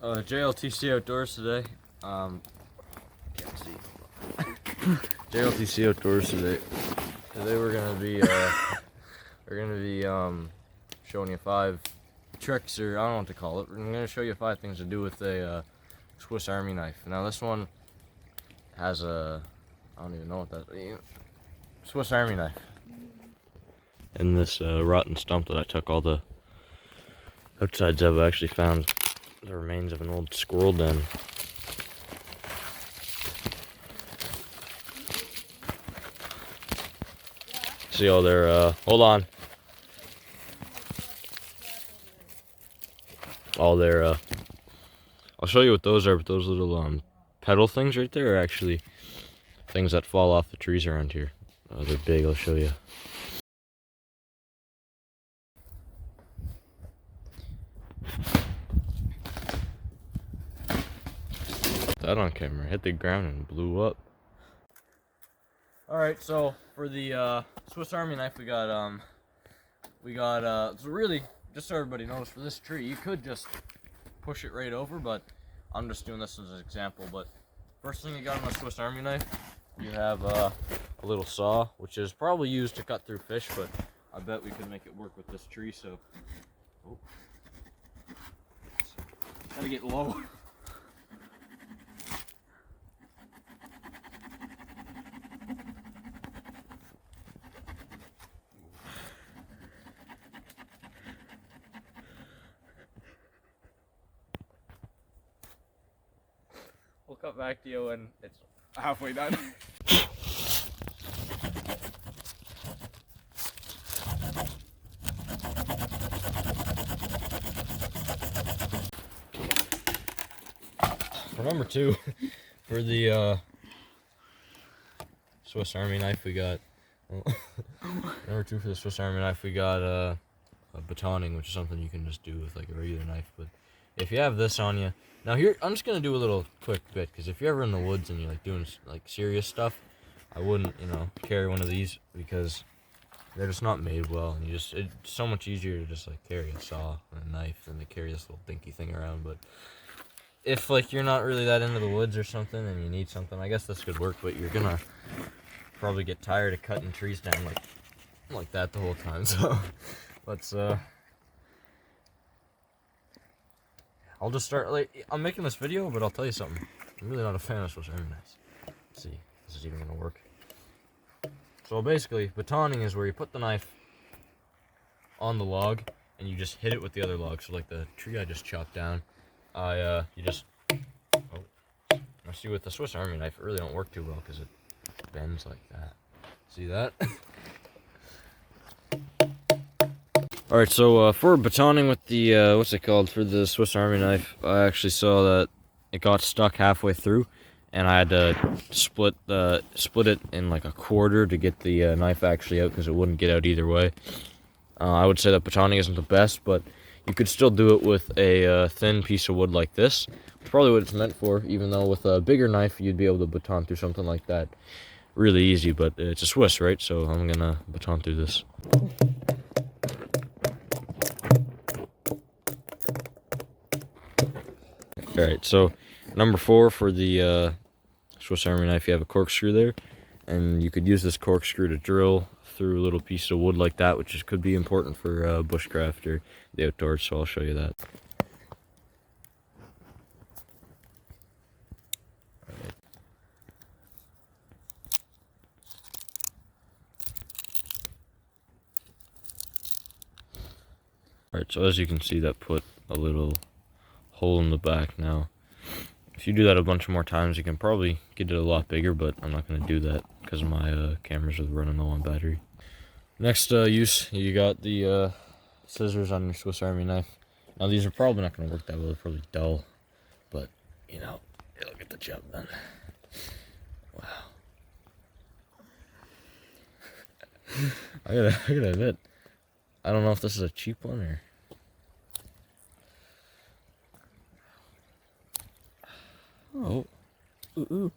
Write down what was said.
JLTC Outdoors today. Can't see. JLTC Outdoors today. Today we're gonna be showing you 5 tricks, or I don't know what to call it. We're gonna show you 5 things to do with a Swiss Army knife. Now this one has a, I don't even know what that is. Swiss Army knife. And this rotten stump that I took all the outsides of, I actually found the remains of an old squirrel den. See all their, hold on. All their, I'll show you what those are, but those little petal things right there are actually things that fall off the trees around here. They're big, I'll show you. That on camera, hit the ground and blew up. Alright, so for the Swiss Army knife we got so really, just so everybody knows, for this tree you could just push it right over, but I'm just doing this as an example. But first thing you got on a Swiss Army knife, you have a little saw, which is probably used to cut through fish, but I bet we could make it work with this tree. So gotta get low. We'll cut back to you when it's halfway done. For number 2, for the Swiss Army knife, we got number 2 for the Swiss Army knife, we got a batoning, which is something you can just do with like a regular knife. But if you have this on you, now here I'm just gonna do a little quick bit, because if you're ever in the woods and you're like doing like serious stuff, I wouldn't, carry one of these, because they're just not made well, and it's so much easier to just like carry a saw and a knife than to carry this little dinky thing around. But if like you're not really that into the woods or something and you need something, I guess this could work. But you're gonna probably get tired of cutting trees down like that the whole time. So let's I'll just start, I'm making this video, but I'll tell you something. I'm really not a fan of Swiss Army knives. Let's see if this is even gonna work. So basically, batoning is where you put the knife on the log and you just hit it with the other log. So like the tree I just chopped down, I see with the Swiss Army knife, it really don't work too well because it bends like that. See that? Alright, so for batoning with the, what's it called, for the Swiss Army knife, I actually saw that it got stuck halfway through, and I had to split it in like a quarter to get the knife actually out, because it wouldn't get out either way. I would say that batoning isn't the best, but you could still do it with a thin piece of wood like this. It's probably what it's meant for, even though with a bigger knife you'd be able to baton through something like that really easy. But it's a Swiss, right? So I'm gonna baton through this. Alright, so number 4 for the Swiss Army knife, you have a corkscrew there, and you could use this corkscrew to drill through a little piece of wood like that, which could be important for bushcraft or the outdoors, so I'll show you that. Alright, so as you can see, that put a little hole in the back. Now if you do that a bunch more times, you can probably get it a lot bigger, but I'm not going to do that because my cameras are running low on battery. Next use, you got the scissors on your Swiss Army knife. Now these are probably not going to work that well, they're probably dull, but it'll get the job done. Wow. I gotta admit, I don't know if this is a cheap one or... Oh. Ooh.